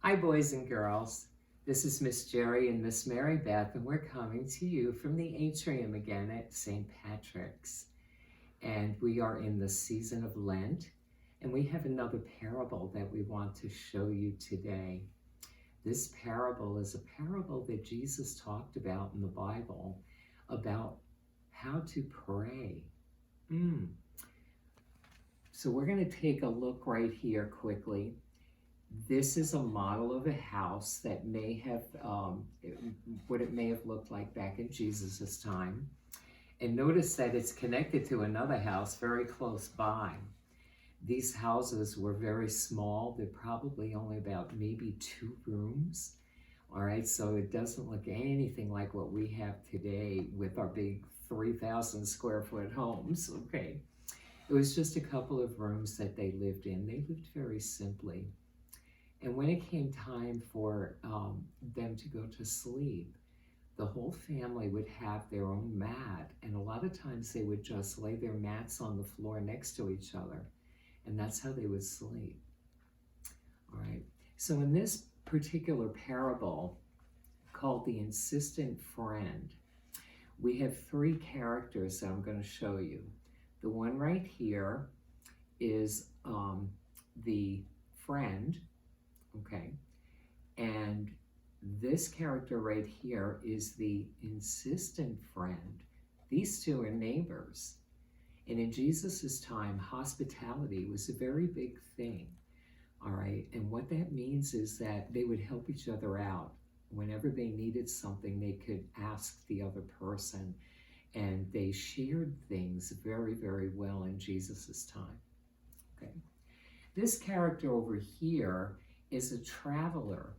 Hi, boys and girls. This is Miss Jerry and Miss Mary Beth, and we're coming to you from the atrium again at St. Patrick's. And we are in the season of Lent, and we have another parable that we want to show you today. This parable is a parable that Jesus talked about in the Bible about how to pray. So we're going to take a look right here quickly. This is a model of a house that may have, what it may have looked like back in Jesus's time. And notice that it's connected to another house very close by. These houses were very small. They're probably only about maybe 2 rooms. All right, so it doesn't look anything like what we have today with our big 3,000 square foot homes, okay? It was just a couple of rooms that they lived in. They lived very simply. And when it came time for them to go to sleep, the whole family would have their own mat, and a lot of times they would just lay their mats on the floor next to each other, and that's how they would sleep. All right, so in this particular parable called the Insistent Friend, we have 3 characters that I'm going to show you. The one right here is the friend, okay, and this character right here is the insistent friend. These 2 are neighbors. And in Jesus's time, hospitality was a very big thing, all right? And what that means is that they would help each other out. Whenever they needed something, they could ask the other person, and they shared things very, very well in Jesus's time, okay? This character over here is a traveler,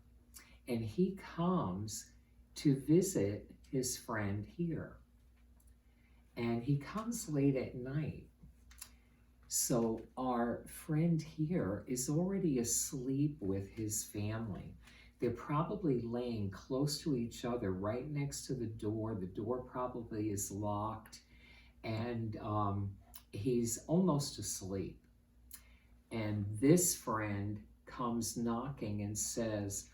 and he comes to visit his friend here. And he comes late at night. So our friend here is already asleep with his family. They're probably laying close to each other right next to the door. The door probably is locked, and he's almost asleep. And this friend comes knocking and says,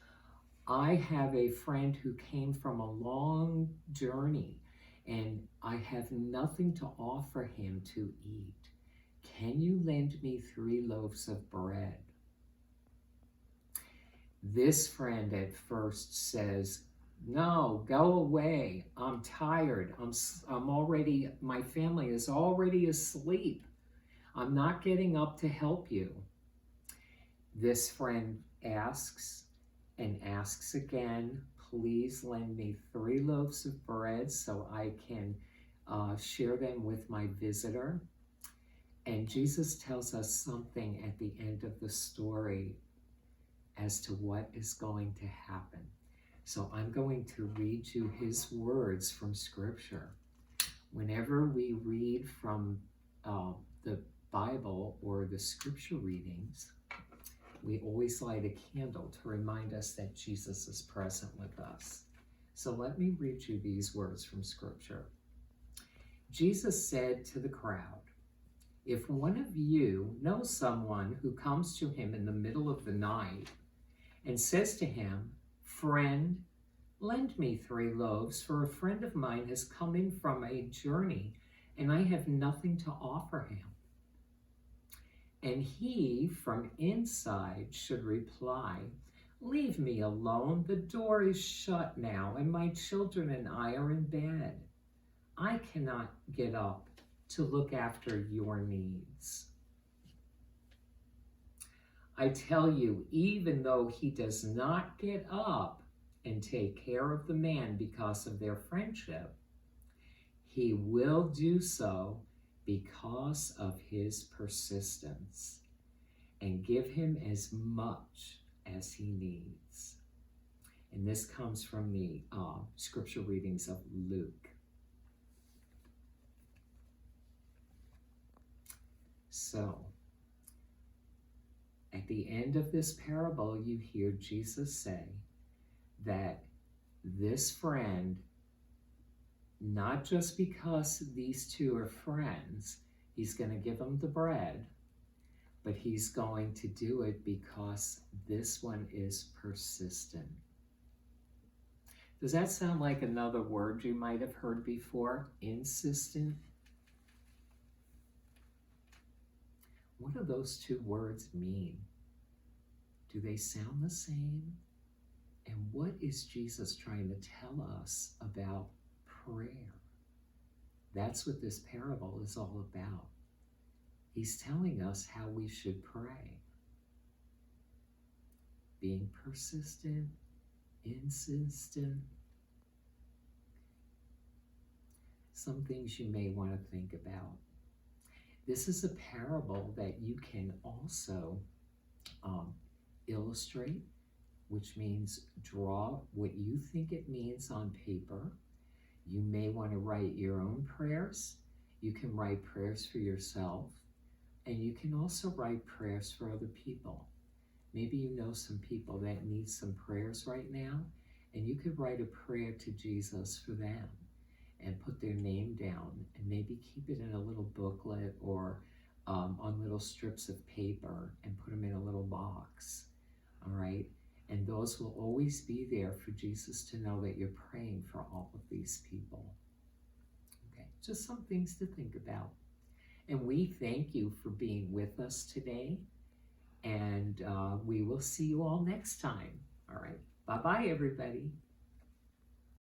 I have a friend who came from a long journey, and I have nothing to offer him to eat. Can you lend me 3 loaves of bread? This friend at first says, no, go away. I'm tired. My family is already asleep. I'm not getting up to help you. This friend asks and asks again, please lend me 3 loaves of bread so I can share them with my visitor. And Jesus tells us something at the end of the story as to what is going to happen. So I'm going to read you his words from Scripture. Whenever we read from the Bible or the Scripture readings, we always light a candle to remind us that Jesus is present with us. So let me read you these words from Scripture. Jesus said to the crowd, if one of you knows someone who comes to him in the middle of the night and says to him, friend, lend me 3 loaves, for a friend of mine has come in from a journey and I have nothing to offer him. And he from inside should reply, leave me alone. The door is shut now, and my children and I are in bed. I cannot get up to look after your needs. I tell you, even though he does not get up and take care of the man because of their friendship, he will do so because of his persistence, and give him as much as he needs. And this comes from the Scripture readings of Luke. So, at the end of this parable, you hear Jesus say that this friend, not just because these 2 are friends, he's going to give them the bread, but he's going to do it because this one is persistent. Does that sound like another word you might have heard before? Insistent? What do those two words mean? Do they sound the same? And what is Jesus trying to tell us about prayer? That's what this parable is all about. He's telling us how we should pray. Being persistent, insistent. Some things you may want to think about. This is a parable that you can also illustrate, which means draw what you think it means on paper. You may want to write your own prayers. You can write prayers for yourself, and you can also write prayers for other people. Maybe you know some people that need some prayers right now, and you could write a prayer to Jesus for them and put their name down, and maybe keep it in a little booklet or on little strips of paper and put them in a little box, all right? And those will always be there for Jesus to know that you're praying for all of these people. Okay, just some things to think about. And we thank you for being with us today, and we will see you all next time. All right, bye-bye, everybody.